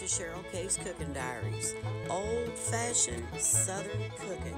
to Cheryl K's Cooking Diaries, old-fashioned Southern cooking.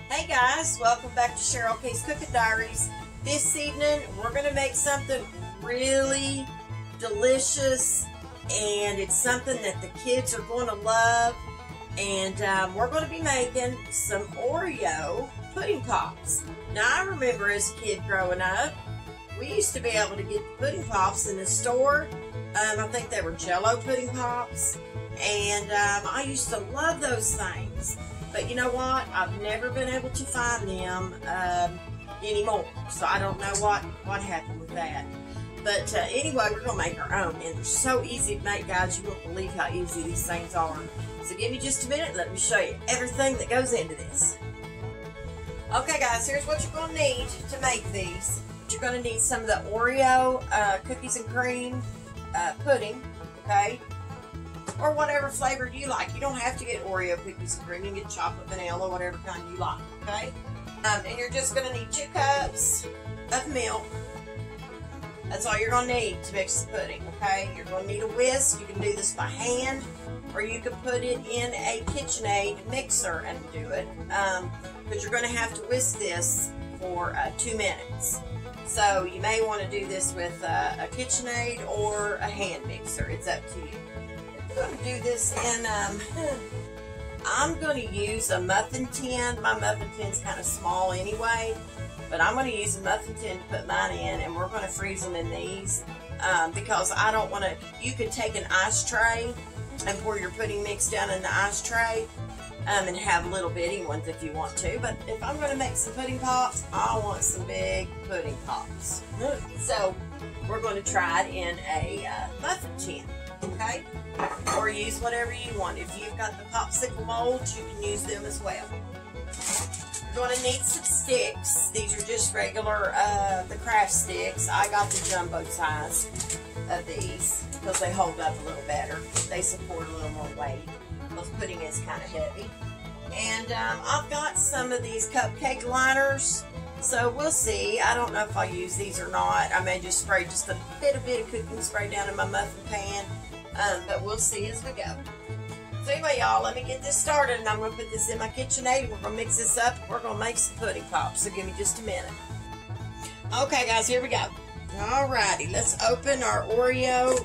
Hey guys, welcome back to Cheryl K's Cooking Diaries. This evening we're going to make something really delicious, and it's something that the kids are going to love, and we're going to be making some Oreo pudding pops. Now I remember as a kid growing up, we used to be able to get the pudding pops in the store. I think they were Jell-O pudding pops, and I used to love those things. But you know what? I've never been able to find them anymore. So I don't know what happened with that. But anyway, we're going to make our own. And they're so easy to make, guys. You won't believe how easy these things are. So give me just a minute. Let me show you everything that goes into this. Okay, guys. Here's what you're going to need to make these. You're going to need some of the Oreo cookies and cream pudding. Okay? Or whatever flavor you like. You don't have to get Oreo cookies and cream. You can get chocolate, vanilla, whatever kind you like, okay? And you're just going to need 2 cups of milk. That's all you're going to need to mix the pudding, okay? You're going to need a whisk. You can do this by hand, or you can put it in a KitchenAid mixer and do it. But you're going to have to whisk this for 2 minutes. So you may want to do this with a KitchenAid or a hand mixer. It's up to you. I'm going to do this in, I'm going to use a muffin tin. My muffin tin's kind of small anyway, but I'm going to use a muffin tin to put mine in, and we're going to freeze them in these because I don't want to, you could take an ice tray and pour your pudding mix down in the ice tray and have little bitty ones if you want to, but if I'm going to make some pudding pops, I want some big pudding pops. So we're going to try it in a muffin tin, okay? Or use whatever you want. If you've got the Popsicle molds, you can use them as well. You're going to need some sticks. These are just regular, the craft sticks. I got the jumbo size of these because they hold up a little better. They support a little more weight because pudding is kind of heavy. And I've got some of these cupcake liners. So we'll see. I don't know if I'll use these or not. I may just spray just a bit of cooking spray down in my muffin pan. But we'll see as we go. So anyway, y'all, let me get this started, and I'm going to put this in my KitchenAid. We're going to mix this up. We're going to make some pudding pops. So give me just a minute. Okay, guys, here we go. Alrighty, let's open our Oreo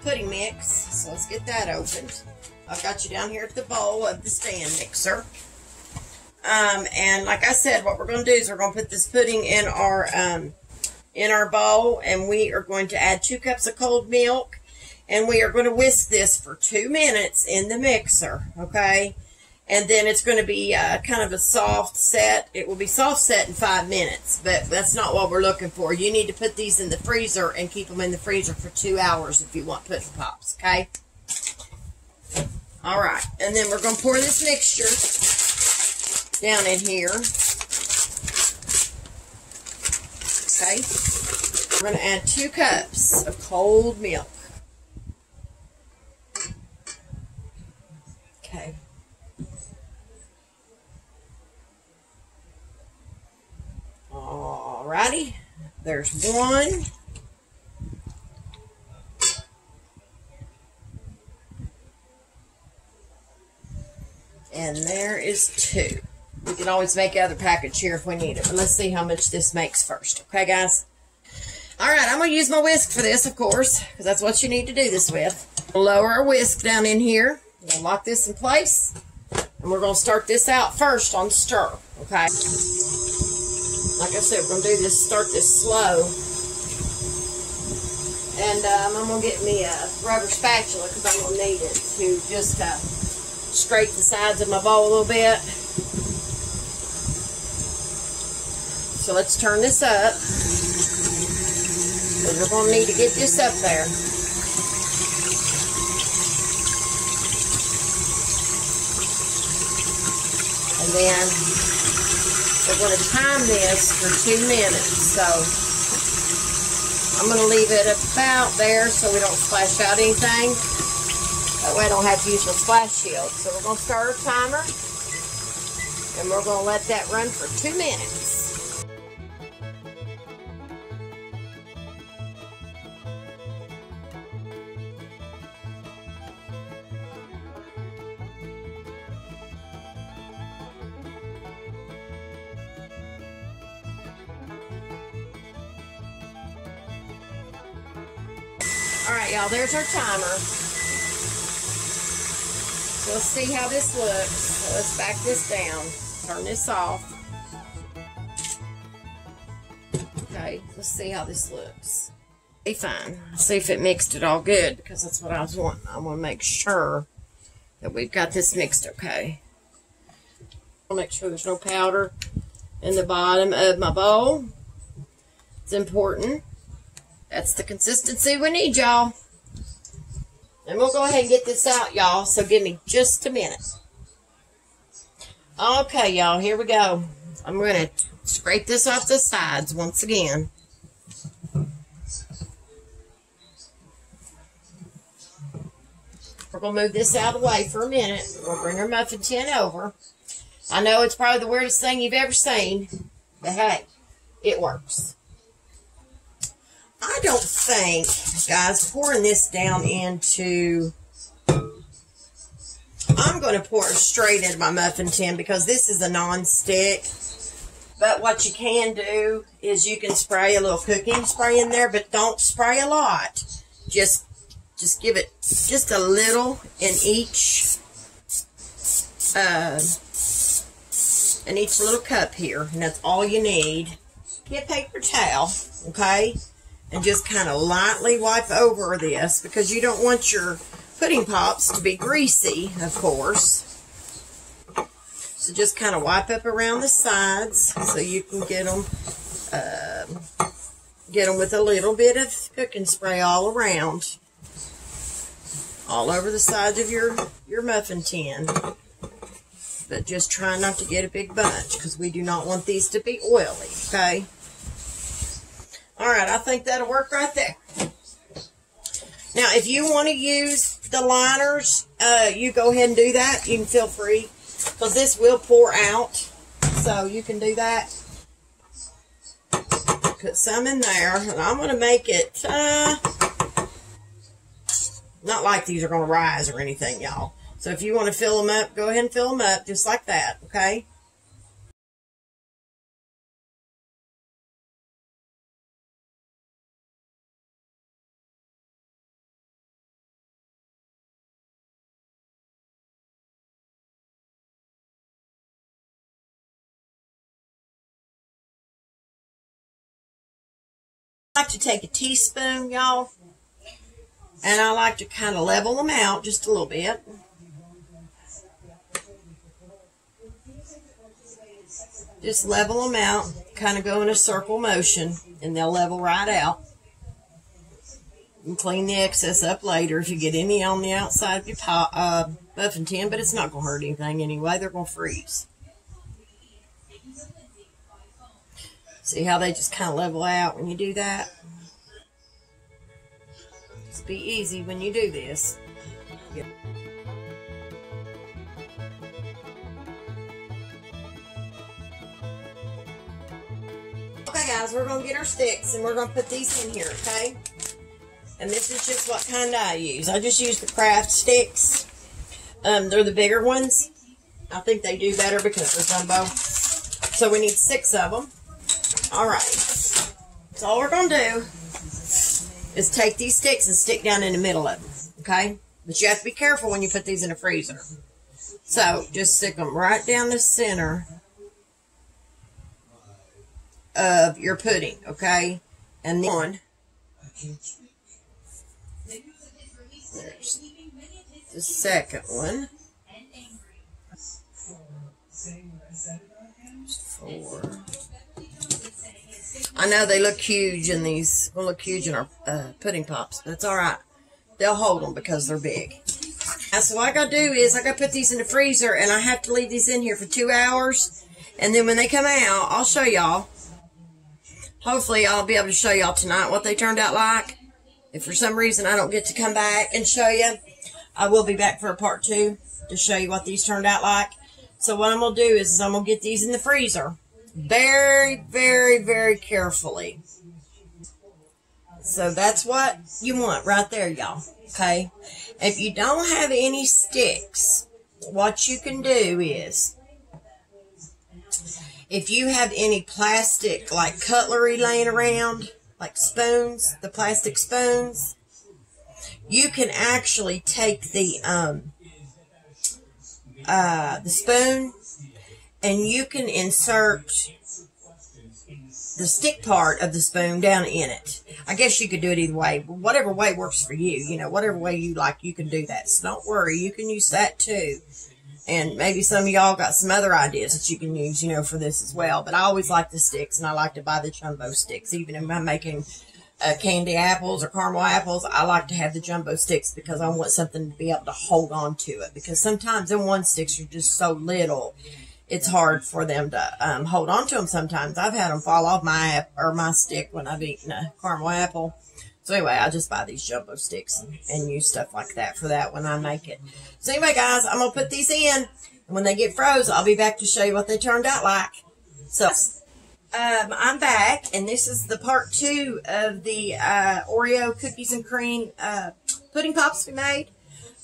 pudding mix. So let's get that opened. I've got you down here at the bowl of the stand mixer. And like I said, what we're going to do is we're going to put this pudding in our bowl, and we are going to add 2 cups of cold milk, and we are going to whisk this for 2 minutes in the mixer, okay? And then it's going to be kind of a soft set. It will be soft set in 5 minutes, but that's not what we're looking for. You need to put these in the freezer and keep them in the freezer for 2 hours if you want pudding pops, okay? All right, and then we're going to pour this mixture down in here. Okay, we're going to add 2 cups of cold milk. Okay. Alrighty, there's 1. And there is 2. We can always make other package here if we need it. But let's see how much this makes first. Okay, guys? Alright, I'm going to use my whisk for this, of course, because that's what you need to do this with. We'll lower our whisk down in here. We'll lock this in place. And we're going to start this out first on stir. Okay? Like I said, we're going to do this, start this slow. And I'm going to get me a rubber spatula because I'm going to need it to just scrape the sides of my bowl a little bit. So let's turn this up, because we're going to need to get this up there. And then We're going to time this for 2 minutes. So I'm going to leave it about there so we don't splash out anything. That way I don't have to use my splash shield. So we're going to start our timer. And we're going to let that run for 2 minutes. Alright, y'all, there's our timer. So let's see how this looks. So let's back this down. Turn this off. Okay, let's see how this looks. Be fine. See if it mixed it all good, because that's what I was wanting. I want to make sure that we've got this mixed okay. I'll make sure there's no powder in the bottom of my bowl. It's important. That's the consistency we need, y'all. And we'll go ahead and get this out, y'all. So give me just a minute. Okay, y'all. Here we go. I'm going to scrape this off the sides once again. We're going to move this out of the way for a minute. We'll bring our muffin tin over. I know it's probably the weirdest thing you've ever seen. But hey, it works. I don't think, guys, pouring this down into, I'm going to pour it straight into my muffin tin because this is a non-stick. But what you can do is you can spray a little cooking spray in there, but don't spray a lot. Just give it just a little in each little cup here, and that's all you need. Get a paper towel, okay? And just kind of lightly wipe over this because you don't want your pudding pops to be greasy, of course. So just kind of wipe up around the sides so you can get them with a little bit of cooking spray all around. All over the sides of your muffin tin. But just try not to get a big bunch because we do not want these to be oily, okay? Alright, I think that'll work right there. Now, if you want to use the liners, you go ahead and do that. You can feel free, because this will pour out. So you can do that. Put some in there, and I'm going to make it, not like these are going to rise or anything, y'all. So if you want to fill them up, go ahead and fill them up, just like that, okay? I like to take a teaspoon, y'all, and I like to kind of level them out just a little bit. Just level them out, kind of go in a circle motion, and they'll level right out. You can clean the excess up later if you get any on the outside of your muffin tin, but it's not going to hurt anything anyway. They're going to freeze. See how they just kind of level out when you do that? Just be easy when you do this. Okay, guys, we're going to get our sticks, and we're going to put these in here, okay? And this is just what kind I use. I just use the craft sticks. They're the bigger ones. I think they do better because they're jumbo. So we need 6 of them. Alright, so all we're going to do is take these sticks and stick down in the middle of them, okay? But you have to be careful when you put these in a freezer. So, just stick them right down the center of your pudding, okay? And then there's the second one. 4. I know they look huge in these, will look huge in our pudding pops, but it's alright. They'll hold them because they're big. Now, so what I gotta do is, I gotta put these in the freezer, and I have to leave these in here for 2 hours. And then when they come out, I'll show y'all. Hopefully, I'll be able to show y'all tonight what they turned out like. If for some reason I don't get to come back and show you, I will be back for a part 2 to show you what these turned out like. So what I'm going to do is I'm going to get these in the freezer very, very, very carefully. So that's what you want right there, y'all. Okay? If you don't have any sticks, what you can do is, if you have any plastic, like cutlery laying around, like spoons, the plastic spoons, you can actually take the spoon and you can insert the stick part of the spoon down in it. I guess you could do it either way. Whatever way works for you. You know, whatever way you like, you can do that. So don't worry. You can use that too. And maybe some of y'all got some other ideas that you can use, you know, for this as well. But I always like the sticks, and I like to buy the jumbo sticks. Even if I'm making candy apples or caramel apples, I like to have the jumbo sticks because I want something to be able to hold on to it. Because sometimes them one sticks are just so little, it's hard for them to hold on to them sometimes. I've had them fall off my stick when I've eaten a caramel apple. So anyway, I just buy these jumbo sticks and use stuff like that for that when I make it. So anyway, guys, I'm going to put these in. And when they get froze, I'll be back to show you what they turned out like. So I'm back, and this is the part 2 of the Oreo Cookies and Cream pudding pops we made.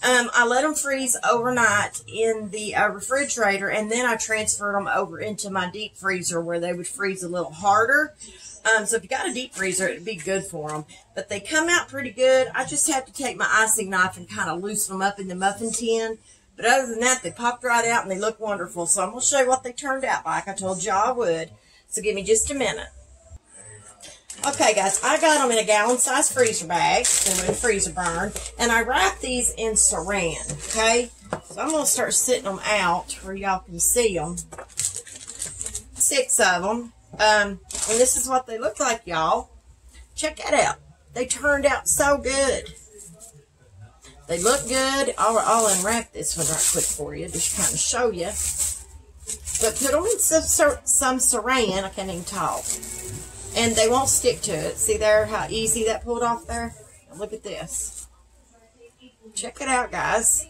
I let them freeze overnight in the refrigerator, and then I transferred them over into my deep freezer where they would freeze a little harder. So if you got a deep freezer, it'd be good for them. But they come out pretty good. I just have to take my icing knife and kind of loosen them up in the muffin tin. But other than that, they popped right out and they look wonderful. So I'm going to show you what they turned out like. I told you I would. So give me just a minute. Okay, guys, I got them in a gallon-sized freezer bag. They're in freezer burn. And I wrap these in saran, okay? So I'm going to start sitting them out where y'all can see them. 6 of them. And this is what they look like, y'all. Check that out. They turned out so good. They look good. I'll unwrap this one right quick for you, just kind of show you. But put them in some saran. I can't even talk. And they won't stick to it. See there how easy that pulled off there? Now look at this. Check it out, guys.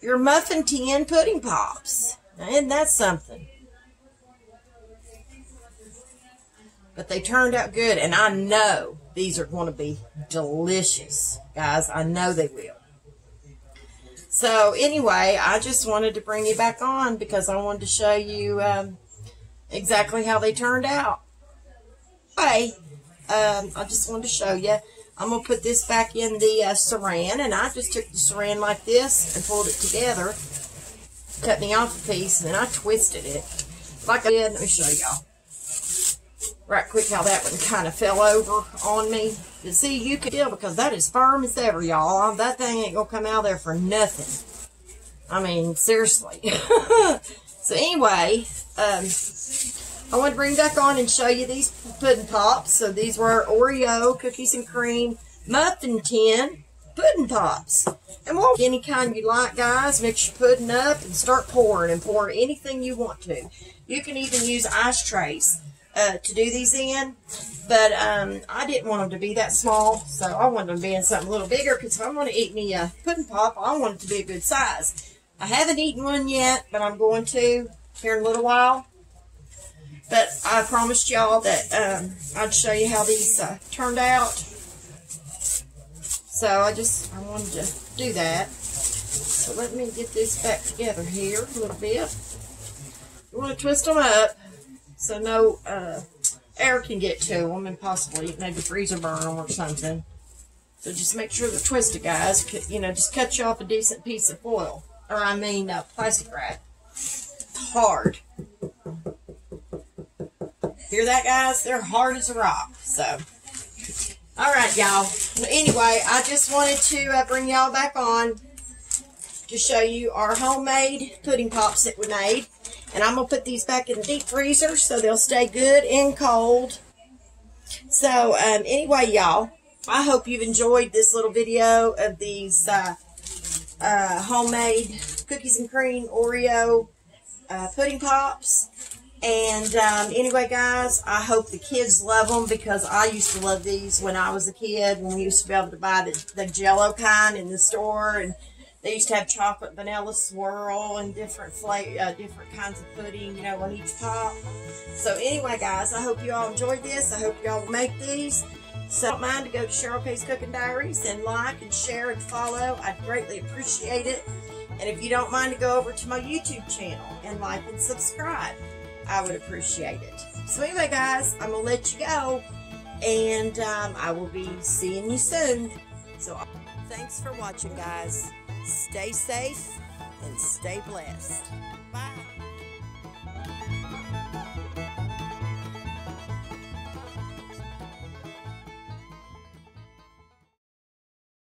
Your muffin tin pudding pops. Now, isn't that something? But they turned out good, and I know these are going to be delicious, guys. I know they will. So, anyway, I just wanted to bring you back on because I wanted to show you exactly how they turned out. Hey, I just wanted to show you. I'm going to put this back in the saran, and I just took the saran like this and pulled it together, cut me off a piece, and then I twisted it. Like I did, let me show y'all. Right quick how that one kind of fell over on me. But see, you can tell because that is firm as ever, y'all. That thing ain't going to come out there for nothing. I mean, seriously. So anyway, I want to bring back on and show you these pudding pops. So these were Oreo Cookies and Cream muffin tin pudding pops. And we'll any kind you like, guys. Mix your pudding up and start pouring, and pour anything you want to. You can even use ice trays to do these in, but I didn't want them to be that small, so I wanted them to be in something a little bigger, because if I'm going to eat me a pudding pop, I want it to be a good size. I haven't eaten one yet, but I'm going to here in a little while. But I promised y'all that I'd show you how these turned out. So I wanted to do that. So let me get this back together here a little bit. You want to twist them up so no air can get to them and possibly maybe freezer burn them or something. So just make sure they're twisted, guys. You know, just cut you off a decent piece of foil. Or I mean plastic wrap. Hard. Hear that, guys? They're hard as a rock. So, alright, y'all. Anyway, I just wanted to bring y'all back on to show you our homemade pudding pops that we made. And I'm going to put these back in the deep freezer so they'll stay good and cold. So, anyway, y'all, I hope you've enjoyed this little video of these homemade cookies and cream Oreo pudding pops. And anyway, guys, I hope the kids love them, because I used to love these when I was a kid, when we used to be able to buy the Jell-O kind in the store, and they used to have chocolate vanilla swirl and different kinds of pudding, you know, on each pop. So anyway, guys, I hope you all enjoyed this. I hope you all will make these. So don't mind to go to Cheryl K's Cooking Diaries and like and share and follow. I'd greatly appreciate it. And if you don't mind to go over to my YouTube channel and like and subscribe, I would appreciate it. So anyway, guys, I'm going to let you go, and I will be seeing you soon. So thanks for watching, guys. Stay safe and stay blessed. Bye.